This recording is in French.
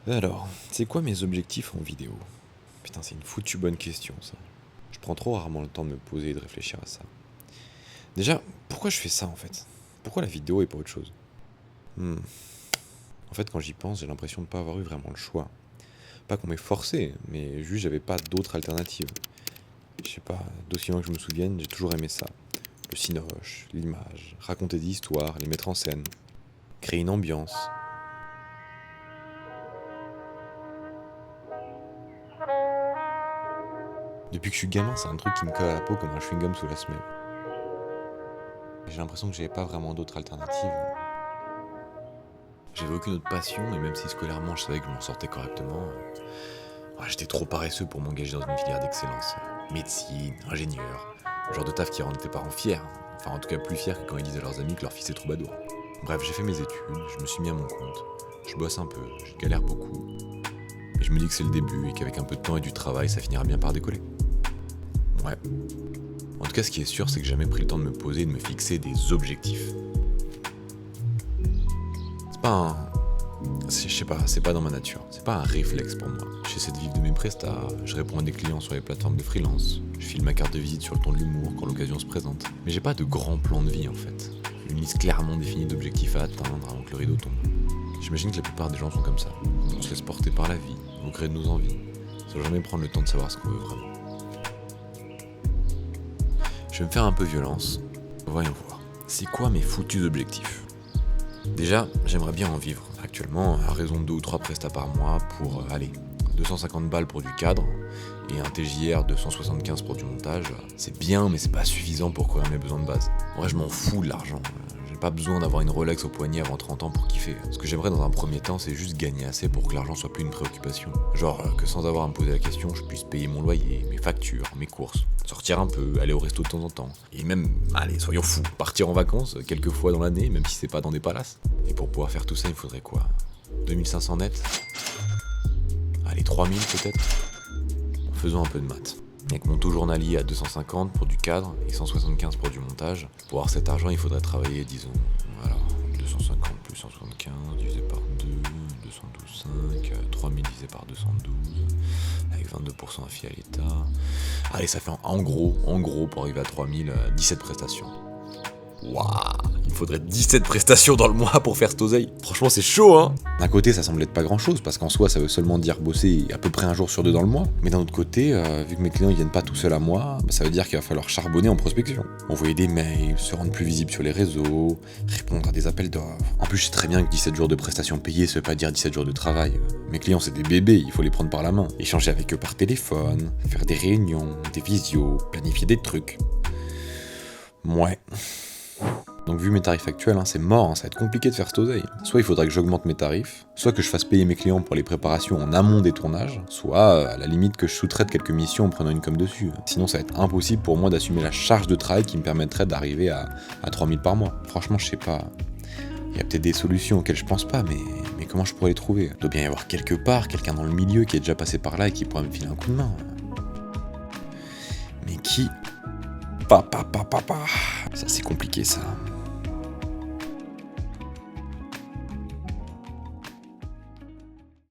Alors, c'est quoi mes objectifs en vidéo? Putain, c'est une foutue bonne question, ça. Je prends trop rarement le temps de me poser et de réfléchir à ça. Déjà, pourquoi je fais ça, en fait? Pourquoi la vidéo et pas autre chose? Hmm. En fait, quand j'y pense, j'ai l'impression de pas avoir eu vraiment le choix. Pas qu'on m'ait forcé, mais juste j'avais pas d'autre alternative. Je sais pas, d'aussi loin que je me souvienne, j'ai toujours aimé ça. Le cinoche, l'image, raconter des histoires, les mettre en scène, créer une ambiance. Depuis que je suis gamin, c'est un truc qui me colle à la peau comme un chewing-gum sous la semelle. J'ai l'impression que j'avais pas vraiment d'autre alternative. J'avais aucune autre passion, et même si scolairement je savais que je m'en sortais correctement, j'étais trop paresseux pour m'engager dans une filière d'excellence. Médecine, ingénieur, le genre de taf qui rend tes parents fiers. Enfin, en tout cas plus fiers que quand ils disent à leurs amis que leur fils est troubadour. Bref, j'ai fait mes études, je me suis mis à mon compte, je bosse un peu, je galère beaucoup. Et je me dis que c'est le début et qu'avec un peu de temps et du travail, ça finira bien par décoller. Ouais. En tout cas, ce qui est sûr, c'est que j'ai jamais pris le temps de me poser et de me fixer des objectifs. C'est pas un... Je sais pas, c'est pas dans ma nature. C'est pas un réflexe pour moi. J'essaie de vivre de mes prestats, je réponds à des clients sur les plateformes de freelance, je file ma carte de visite sur le ton de l'humour quand l'occasion se présente. Mais j'ai pas de grand plan de vie en fait. Une liste clairement définie d'objectifs à atteindre avant que le rideau tombe. J'imagine que la plupart des gens sont comme ça. On se laisse porter par la vie, au gré de nos envies, sans jamais prendre le temps de savoir ce qu'on veut vraiment. Je vais me faire un peu violence. Voyons voir. C'est quoi mes foutus objectifs? Déjà, j'aimerais bien en vivre. Actuellement, à raison de 2 ou 3 prestats par mois pour, 250 balles pour du cadre et un TJR de 175 pour du montage. C'est bien, mais c'est pas suffisant pour couvrir mes besoins de base. En vrai, je m'en fous de l'argent. J'ai pas besoin d'avoir une Rolex au poignet avant 30 ans pour kiffer. Ce que j'aimerais dans un premier temps, c'est juste gagner assez pour que l'argent soit plus une préoccupation. Genre que sans avoir à me poser la question, je puisse payer mon loyer, mes factures, mes courses, sortir un peu, aller au resto de temps en temps. Et même, allez, soyons fous, partir en vacances quelques fois dans l'année, même si c'est pas dans des palaces. Et pour pouvoir faire tout ça, il me faudrait quoi? 2500 net? Allez, 3000 peut-être? Faisons un peu de maths. Avec mon taux journalier à 250 pour du cadre et 175 pour du montage, pour avoir cet argent, il faudrait travailler, disons, alors 250 plus 175 divisé par 2, 212,5, 3000 divisé par 212, avec 22% affilié à l'État. Allez, ça fait en gros, pour arriver à 3000, 17 prestations. Waouh, il me faudrait 17 prestations dans le mois pour faire cette oseille. Franchement, c'est chaud, hein. D'un côté, ça semble être pas grand-chose, parce qu'en soi, ça veut seulement dire bosser à peu près un jour sur 2 dans le mois. Mais d'un autre côté, vu que mes clients ils viennent pas tout seuls à moi, ça veut dire qu'il va falloir charbonner en prospection. Envoyer des mails, se rendre plus visible sur les réseaux, répondre à des appels d'offres. En plus, je sais très bien que 17 jours de prestations payées, ça veut pas dire 17 jours de travail. Mes clients, c'est des bébés, il faut les prendre par la main. Échanger avec eux par téléphone, faire des réunions, des visios, planifier des trucs. Ouais. Donc vu mes tarifs actuels, c'est mort, ça va être compliqué de faire cette oseille. Soit il faudrait que j'augmente mes tarifs, soit que je fasse payer mes clients pour les préparations en amont des tournages, soit à la limite que je sous-traite quelques missions en prenant une com dessus. Sinon ça va être impossible pour moi d'assumer la charge de travail qui me permettrait d'arriver à 3000 par mois. Franchement je sais pas. Il y a peut-être des solutions auxquelles je pense pas, mais comment je pourrais les trouver? Il doit bien y avoir quelque part quelqu'un dans le milieu qui est déjà passé par là et qui pourrait me filer un coup de main. Mais qui? Ça c'est compliqué ça.